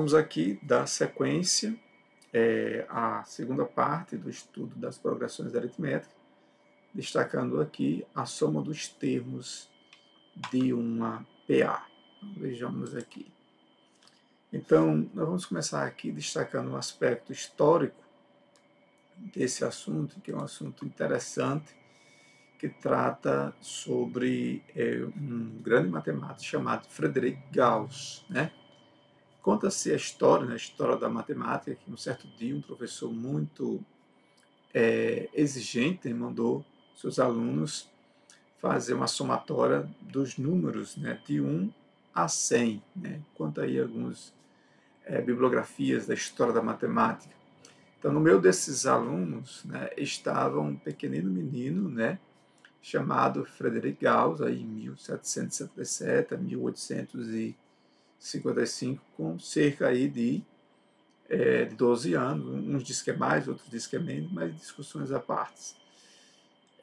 Vamos aqui dar sequência à segunda parte do estudo das progressões aritméticas, destacando aqui a soma dos termos de uma PA. Então, vejamos aqui. Então, nós vamos começar aqui destacando um aspecto histórico desse assunto, que é um assunto interessante, que trata sobre um grande matemático chamado Frederick Gauss, né? Conta-se a história da matemática, que um certo dia um professor muito exigente mandou seus alunos fazer uma somatória dos números, né, de 1 a 100. Né? Conta aí algumas bibliografias da história da matemática. Então, no meio desses alunos, né, estava um pequenino menino, né, chamado Frederick Gauss, aí em 1777 a 1855, com cerca aí de 12 anos. Uns dizem que é mais, outros dizem que é menos, mas discussões à parte.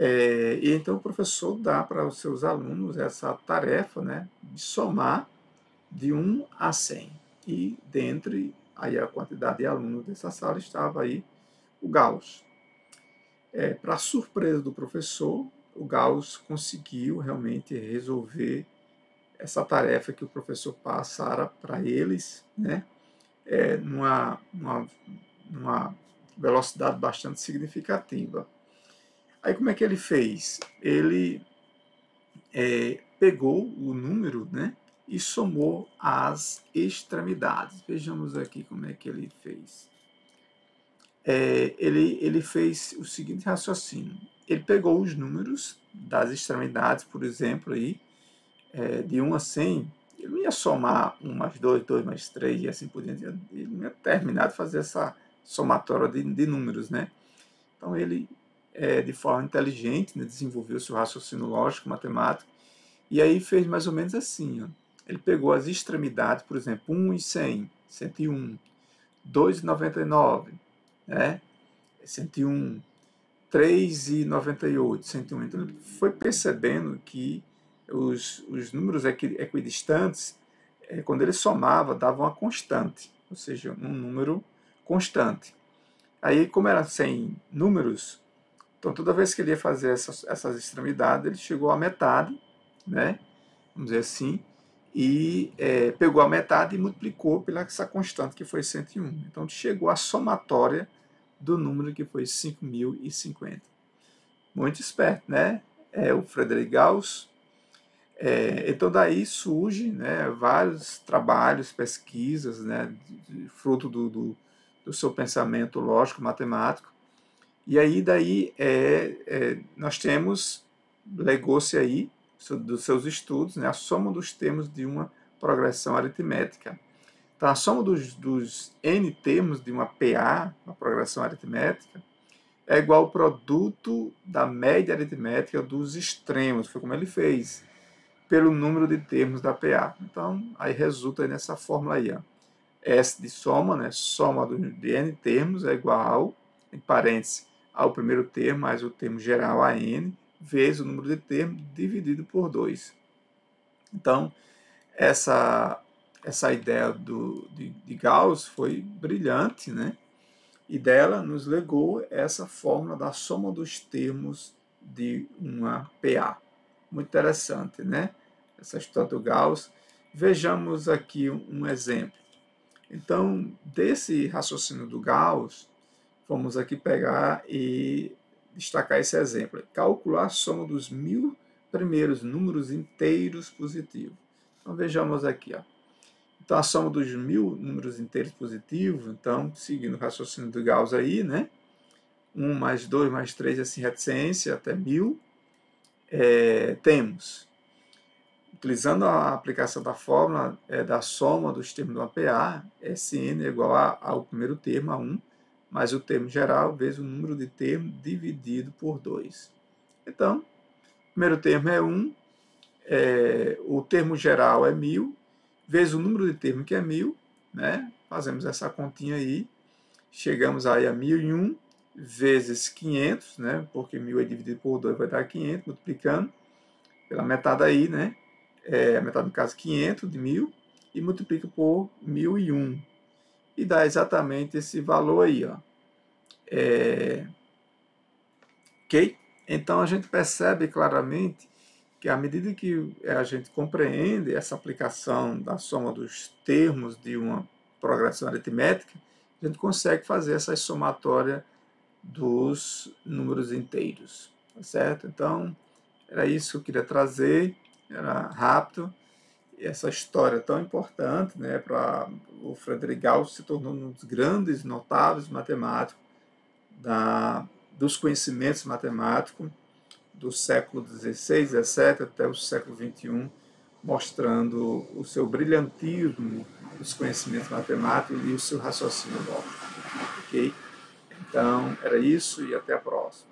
E então o professor dá para os seus alunos essa tarefa, né, de somar de 1 a 100. E dentre aí a quantidade de alunos dessa sala estava aí o Gauss. Para surpresa do professor, o Gauss conseguiu realmente resolver essa tarefa que o professor passara para eles, né, numa velocidade bastante significativa. Aí como é que ele fez? Ele pegou o número, né, e somou as extremidades. Vejamos aqui como é que ele fez. Ele fez o seguinte raciocínio. Ele pegou os números das extremidades, por exemplo, aí, de 1 a 100, ele não ia somar 1 mais 2, 2 mais 3 e assim por diante. Ele não ia terminar de fazer essa somatória de números, né? Então ele, de forma inteligente, né, desenvolveu seu raciocínio lógico, matemático, e aí fez mais ou menos assim. Ó. Ele pegou as extremidades, por exemplo, 1 e 100, 101, 2 e 99, né? 101, 3 e 98, 101. Então ele foi percebendo que os números equidistantes, quando ele somava, dava uma constante, ou seja, um número constante. Aí, como eram 100 números, então toda vez que ele ia fazer essas extremidades, ele chegou à metade, né? Vamos dizer assim, e pegou a metade e multiplicou pela essa constante que foi 101. Então chegou à somatória do número que foi 5.050. Muito esperto, né? O Frederick Gauss. Então daí surge, né, vários trabalhos, pesquisas, né, fruto do seu pensamento lógico, matemático. E aí daí nós temos, legou-se aí dos seus estudos, né, a soma dos termos de uma progressão aritmética. Então a soma dos n termos de uma PA, uma progressão aritmética, é igual ao produto da média aritmética dos extremos, foi como ele fez, pelo número de termos da PA. Então aí resulta aí nessa fórmula aí, ó. S de soma, né, soma de n termos é igual, em parênteses, ao primeiro termo mais o termo geral a n, vezes o número de termos dividido por 2. Então, essa ideia de Gauss foi brilhante, né? E dela nos legou essa fórmula da soma dos termos de uma PA. Muito interessante, né? Essa história do Gauss. Vejamos aqui um exemplo. Então, desse raciocínio do Gauss, vamos aqui pegar e destacar esse exemplo. Calcular a soma dos 1000 primeiros números inteiros positivos. Então, vejamos aqui. Ó. Então, a soma dos 1000 números inteiros positivos, então, seguindo o raciocínio do Gauss aí, né? 1 mais 2 mais 3, assim, reticência, até 1000, temos, utilizando a aplicação da fórmula da soma dos termos de uma PA, Sn é igual ao primeiro termo, a 1, mais o termo geral, vezes o número de termos dividido por 2. Então, o primeiro termo é 1, o termo geral é 1000, vezes o número de termos que é 1000, né? Fazemos essa continha aí, chegamos aí a 1001, vezes 500, né? Porque 1000 é dividido por 2 vai dar 500, multiplicando pela metade aí, né? A metade, no caso, 500 de 1000, e multiplica por 1001. e dá exatamente esse valor aí, ó. Ok? Então a gente percebe claramente que à medida que a gente compreende essa aplicação da soma dos termos de uma progressão aritmética, a gente consegue fazer essa somatória dos números inteiros, tá certo? Então, era isso que eu queria trazer, era rápido, essa história tão importante, né, para o Frederic Gauss se tornou um dos grandes, notáveis matemáticos dos conhecimentos matemáticos do século XVI, XVII até o século XXI, mostrando o seu brilhantismo dos conhecimentos matemáticos e o seu raciocínio lógico. Ok? Então, era isso e até a próxima.